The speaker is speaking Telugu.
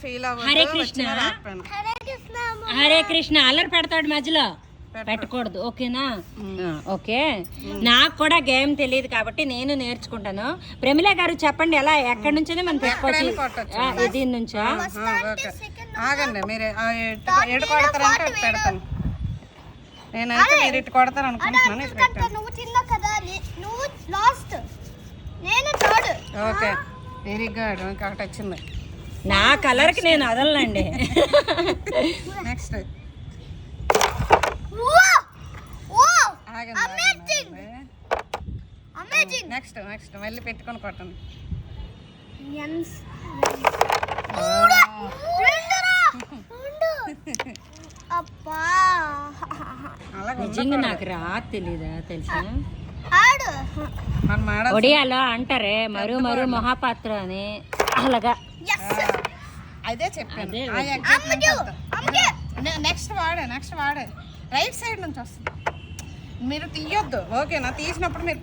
ఫీల్ హరే కృష్ణ హరే కృష్ణ అల్లరి పెడతాడు మధ్యలో పెట్టకూడదు ఓకేనా ఓకే నాకు కూడా గేమ్ తెలియదు కాబట్టి నేను నేర్చుకుంటాను ప్రమిళ గారు చెప్పండి ఎలా ఎక్కడి నుంచైనా మనం పెట్టుకోవచ్చు దీని నుంచా ఆగండి మీరు ఎటు కొడతారంటే అటు పెడతాను నేనైతే మీరు ఇటు కొడతారు అనుకుంటున్నాను ఓకే వెరీ గుడ్ ఇంకొకటి వచ్చింది నా కలర్కి నేను వదలండి నెక్స్ట్ నెక్స్ట్ నెక్స్ట్ మళ్ళీ పెట్టుకొని కొట్టండి నిజంగా నాకు తెలీదా తెలుసా ఒడియాలో అంటారే మరు మరు మహాపాత్ర అని అలాగా అదే చెప్పాను నెక్స్ట్ వాడే రైట్ సైడ్ నుంచి వస్తుంది మీరు తీయొద్దు ఓకేనా తీసినప్పుడు మీరు